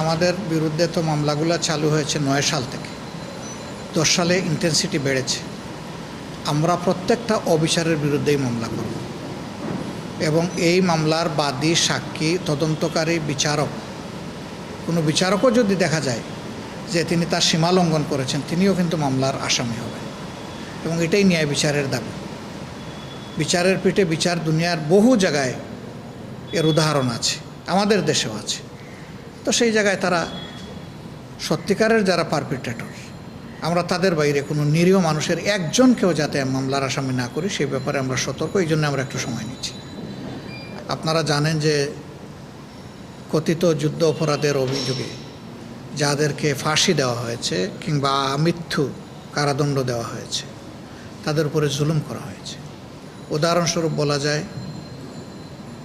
আমাদের বিরুদ্ধে তো মামলাগুলো চালু হয়েছে ৯ সাল থেকে। ১০ সালে ইন্টেন্সিটি বেড়েছে। আমরা প্রত্যেকটা অবিচারের বিরুদ্ধেই মামলা করব এবং এই মামলার বাদী, সাক্ষী, তদন্তকারী, বিচারক, কোনো বিচারকও যদি দেখা যায় যে তিনি তার সীমা লঙ্ঘন করেছেন, তিনিও কিন্তু মামলার আসামি হবেন এবং এটাই ন্যায় বিচারের দাবি। বিচারের পিঠে বিচার, দুনিয়ার বহু জায়গায় এর উদাহরণ আছে, আমাদের দেশেও আছে। তো সেই জায়গায় তারা সত্যিকারের যারা পারপিট্রেটর, আমরা তাদের বাইরে কোনো নিরীহ মানুষের একজনকেও যাতে মামলার আসামি না করি সেই ব্যাপারে আমরা সতর্ক। এই জন্য আমরা একটু সময় নিচ্ছি। আপনারা জানেন যে কথিত যুদ্ধ অপরাধের অভিযোগে যাদেরকে ফাঁসি দেওয়া হয়েছে কিংবা মৃত্যু কারাদণ্ড দেওয়া হয়েছে, তাদের উপরে জুলুম করা হয়েছে। উদাহরণস্বরূপ বলা যায়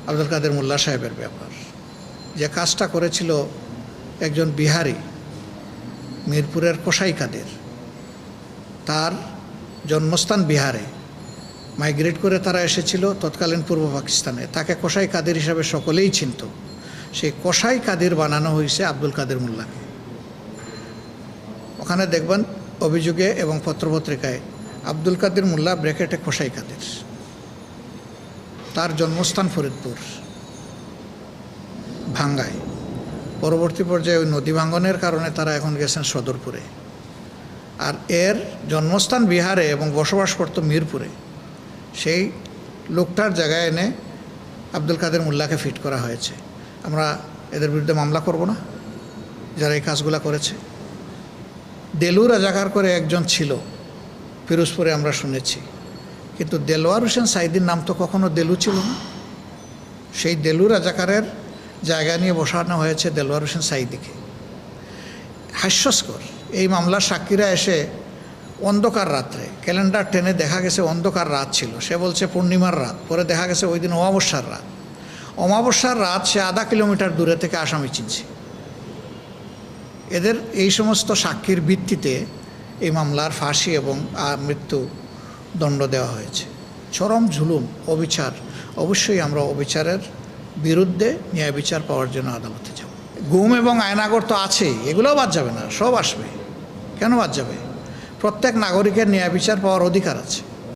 আব্দুল কাদের মোল্লা সাহেবের ব্যাপার। যে কাজটা করেছিল একজন বিহারি, মিরপুরের কসাই কাদের, তার জন্মস্থান বিহারে, মাইগ্রেট করে তারা এসেছিল তৎকালীন পূর্ব পাকিস্তানে। তাকে কসাই কাদের হিসাবে সকলেই চিনত। সেই কসাই কাদের বানানো হয়েছে আব্দুল কাদের মোল্লাকে। ওখানে দেখবেন অভিযোগে এবং পত্রপত্রিকায় আব্দুল কাদের মোল্লা ব্র্যাকেটে কসাই কাদের। তার জন্মস্থান ফরিদপুর ভাঙ্গায়। পরবর্তী পর্যায়ে ওই নদী ভাঙ্গনের কারণে তারা এখন গেছেন সদরপুরে। আর এর জন্মস্থান বিহারে এবং বসবাস করত মিরপুরে। সেই লোকটার জায়গায় এনে আব্দুল কাদের মোল্লাকে ফিট করা হয়েছে। আমরা এদের বিরুদ্ধে মামলা করব না যারা এই কাজগুলো করেছে? দেলু রাজাকার করে একজন ছিল পিরোজপুরে, আমরা শুনেছি, কিন্তু দেলোয়ার হোসেন সাইদির নাম তো কখনো দেলু ছিল না। সেই দেলু রাজাকারের জায়গা নিয়ে বসানো হয়েছে দেলোয়ার হোসেন সাইদিকে। হাস্যস্কর। এই মামলার সাক্ষীরা এসে অন্ধকার রাত্রে, ক্যালেন্ডার টেনে দেখা গেছে অন্ধকার রাত ছিল, সে বলছে পূর্ণিমার রাত, পরে দেখা গেছে ওই দিন অমাবস্যার রাত। অমাবস্যার রাত সে আধা কিলোমিটার দূরে থেকে আসামি চিনছে। এদের এই সমস্ত সাক্ষীর ভিত্তিতে এই মামলার ফাঁসি এবং মৃত্যু দণ্ড দেওয়া হয়েছে। চরম জুলুম, অবিচার। অবশ্যই আমরা অবিচারের বিরুদ্ধে ন্যায় বিচার পাওয়ার জন্য আদালতে যাব। গুম এবং আয়নাগর তো আছেই, এগুলোও বাদ যাবে না, সব আসবে। কেন বাদ যাবে? প্রত্যেক নাগরিকের ন্যায় বিচার পাওয়ার অধিকার আছে।